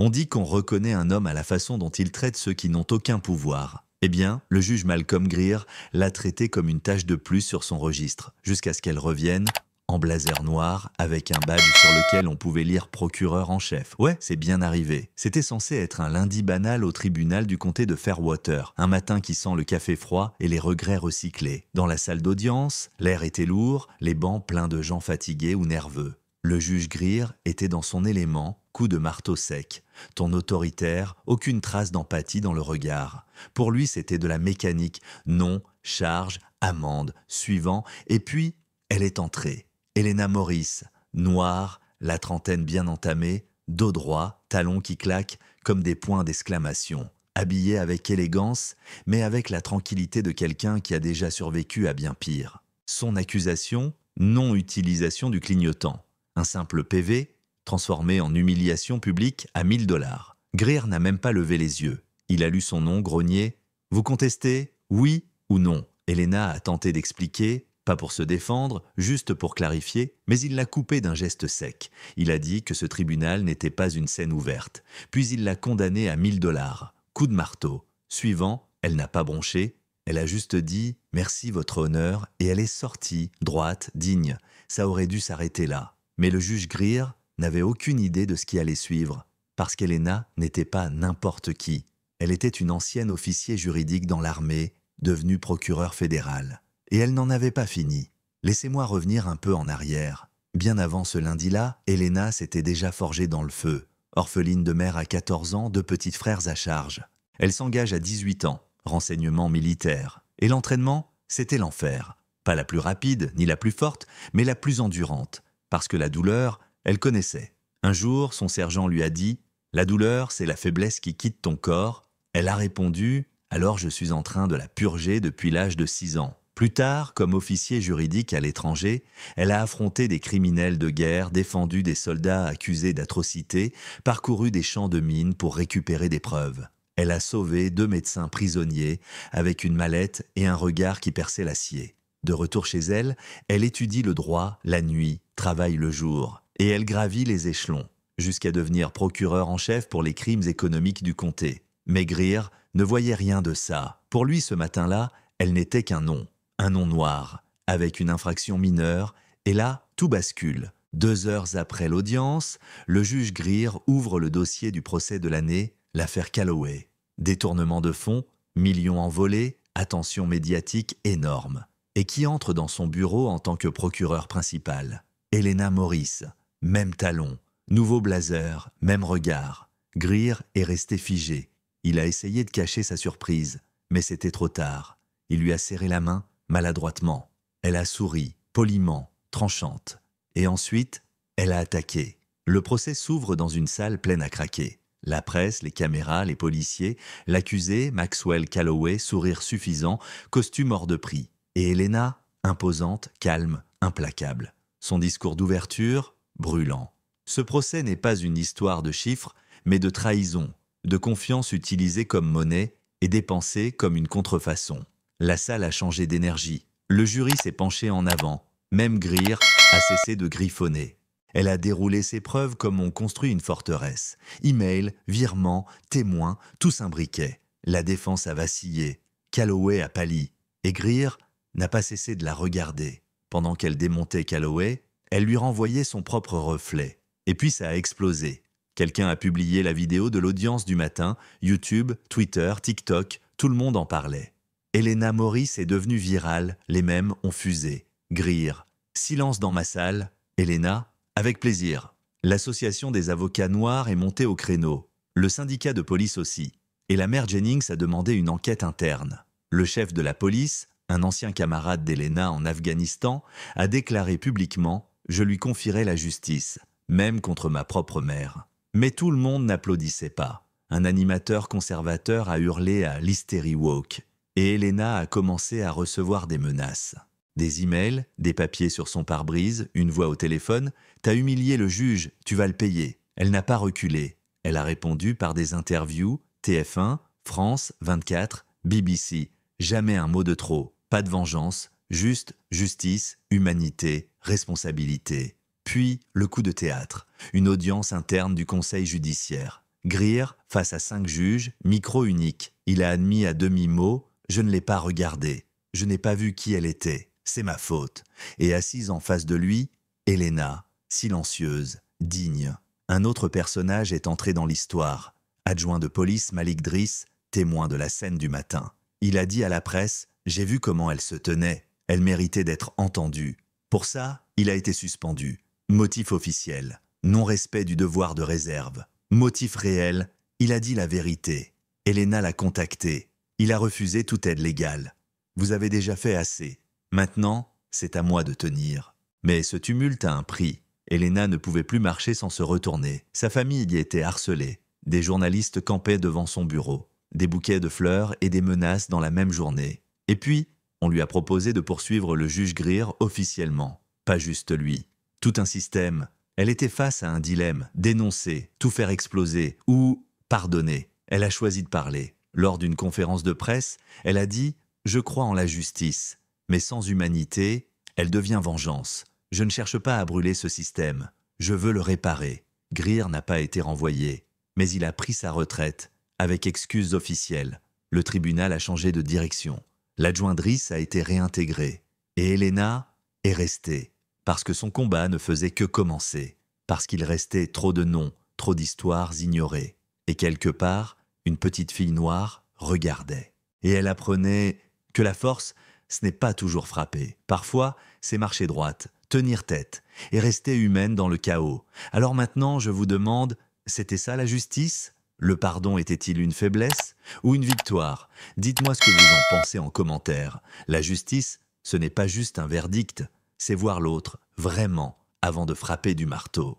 On dit qu'on reconnaît un homme à la façon dont il traite ceux qui n'ont aucun pouvoir. Eh bien, le juge Malcolm Greer l'a traité comme une tâche de plus sur son registre, jusqu'à ce qu'elle revienne en blazer noir, avec un badge sur lequel on pouvait lire procureur en chef. Ouais, c'est bien arrivé. C'était censé être un lundi banal au tribunal du comté de Fairwater, un matin qui sent le café froid et les regrets recyclés. Dans la salle d'audience, l'air était lourd, les bancs pleins de gens fatigués ou nerveux. Le juge Greer était dans son élément, coup de marteau sec. Ton autoritaire, aucune trace d'empathie dans le regard. Pour lui, c'était de la mécanique. Non, charge, amende, suivant. Et puis, elle est entrée. Helena Morris, noire, la trentaine bien entamée, dos droit, talons qui claquent comme des points d'exclamation. Habillée avec élégance, mais avec la tranquillité de quelqu'un qui a déjà survécu à bien pire. Son accusation, non-utilisation du clignotant. Un simple PV, transformé en humiliation publique à 1 000 $. Greer n'a même pas levé les yeux. Il a lu son nom, grogné. « Vous contestez, oui ou non ?» Helena a tenté d'expliquer, pas pour se défendre, juste pour clarifier, mais il l'a coupé d'un geste sec. Il a dit que ce tribunal n'était pas une scène ouverte. Puis il l'a condamnée à 1 000 $. Coup de marteau. Suivant, elle n'a pas bronché. Elle a juste dit « Merci, votre honneur » et elle est sortie, droite, digne. Ça aurait dû s'arrêter là. Mais le juge Greer n'avait aucune idée de ce qui allait suivre, parce qu'Helena n'était pas n'importe qui. Elle était une ancienne officier juridique dans l'armée, devenue procureure fédérale. Et elle n'en avait pas fini. Laissez-moi revenir un peu en arrière. Bien avant ce lundi-là, Helena s'était déjà forgée dans le feu. Orpheline de mère à 14 ans, 2 petits frères à charge. Elle s'engage à 18 ans, renseignement militaire. Et l'entraînement, c'était l'enfer. Pas la plus rapide, ni la plus forte, mais la plus endurante. Parce que la douleur, elle connaissait. Un jour, son sergent lui a dit « La douleur, c'est la faiblesse qui quitte ton corps. » Elle a répondu « Alors je suis en train de la purger depuis l'âge de 6 ans. » Plus tard, comme officier juridique à l'étranger, elle a affronté des criminels de guerre, défendu des soldats accusés d'atrocités, parcouru des champs de mines pour récupérer des preuves. Elle a sauvé 2 médecins prisonniers avec une mallette et un regard qui perçait l'acier. De retour chez elle, elle étudie le droit la nuit, travaille le jour, et elle gravit les échelons, jusqu'à devenir procureur en chef pour les crimes économiques du comté. Mais Greer ne voyait rien de ça. Pour lui, ce matin-là, elle n'était qu'un nom. Un nom noir, avec une infraction mineure, et là, tout bascule. 2 heures après l'audience, le juge Greer ouvre le dossier du procès de l'année, l'affaire Calloway. Détournement de fonds, millions envolés, attention médiatique énorme. Et qui entre dans son bureau en tant que procureur principal? Helena Morris, même talon, nouveau blazer, même regard. Greer est resté figé. Il a essayé de cacher sa surprise, mais c'était trop tard. Il lui a serré la main, maladroitement. Elle a souri, poliment, tranchante. Et ensuite, elle a attaqué. Le procès s'ouvre dans une salle pleine à craquer. La presse, les caméras, les policiers, l'accusé, Maxwell Calloway, sourire suffisant, costume hors de prix. Et Helena, imposante, calme, implacable. Son discours d'ouverture, brûlant. Ce procès n'est pas une histoire de chiffres, mais de trahison, de confiance utilisée comme monnaie et dépensée comme une contrefaçon. La salle a changé d'énergie. Le jury s'est penché en avant. Même Greer a cessé de griffonner. Elle a déroulé ses preuves comme on construit une forteresse. Email, virements, témoins, tout s'imbriquait. La défense a vacillé. Calloway a pâli. Et Greer n'a pas cessé de la regarder. Pendant qu'elle démontait Calloway, elle lui renvoyait son propre reflet. Et puis ça a explosé. Quelqu'un a publié la vidéo de l'audience du matin, YouTube, Twitter, TikTok, tout le monde en parlait. Helena Morris est devenue virale, les mêmes ont fusé. Greer, silence dans ma salle. Helena, avec plaisir. L'association des avocats noirs est montée au créneau. Le syndicat de police aussi. Et la mère Jennings a demandé une enquête interne. Le chef de la police, un ancien camarade d'Helena en Afghanistan, a déclaré publiquement « Je lui confierai la justice, même contre ma propre mère ». Mais tout le monde n'applaudissait pas. Un animateur conservateur a hurlé à l'hystérie woke. Et Helena a commencé à recevoir des menaces. Des emails, des papiers sur son pare-brise, une voix au téléphone « T'as humilié le juge, tu vas le payer ». Elle n'a pas reculé. Elle a répondu par des interviews, TF1, France 24, BBC. Jamais un mot de trop, pas de vengeance, juste justice, humanité, responsabilité. Puis le coup de théâtre, une audience interne du conseil judiciaire. Greer, face à 5 juges, micro unique. Il a admis à demi-mot « Je ne l'ai pas regardée. Je n'ai pas vu qui elle était. C'est ma faute. » Et assise en face de lui, Elena, silencieuse, digne. Un autre personnage est entré dans l'histoire. Adjoint de police Malik Driss, témoin de la scène du matin. Il a dit à la presse « J'ai vu comment elle se tenait. Elle méritait d'être entendue. » Pour ça, il a été suspendu. Motif officiel. Non-respect du devoir de réserve. Motif réel, il a dit la vérité. Elena l'a contacté. Il a refusé toute aide légale. Vous avez déjà fait assez. Maintenant, c'est à moi de tenir. Mais ce tumulte a un prix. Elena ne pouvait plus marcher sans se retourner. Sa famille y était harcelée. Des journalistes campaient devant son bureau. Des bouquets de fleurs et des menaces dans la même journée. Et puis, on lui a proposé de poursuivre le juge Greer officiellement. Pas juste lui. Tout un système. Elle était face à un dilemme, dénoncer, tout faire exploser ou pardonner. Elle a choisi de parler. Lors d'une conférence de presse, elle a dit « Je crois en la justice, mais sans humanité, elle devient vengeance. Je ne cherche pas à brûler ce système. Je veux le réparer. » Greer n'a pas été renvoyé, mais il a pris sa retraite, avec excuses officielles. Le tribunal a changé de direction. L'adjoint Driss a été réintégré. Et Elena est restée. Parce que son combat ne faisait que commencer, parce qu'il restait trop de noms, trop d'histoires ignorées. Et quelque part, une petite fille noire regardait. Et elle apprenait que la force, ce n'est pas toujours frapper. Parfois, c'est marcher droite, tenir tête, et rester humaine dans le chaos. Alors maintenant, je vous demande, c'était ça la justice ? Le pardon était-il une faiblesse ou une victoire ? Dites-moi ce que vous en pensez en commentaire. La justice, ce n'est pas juste un verdict. C'est voir l'autre, vraiment, avant de frapper du marteau.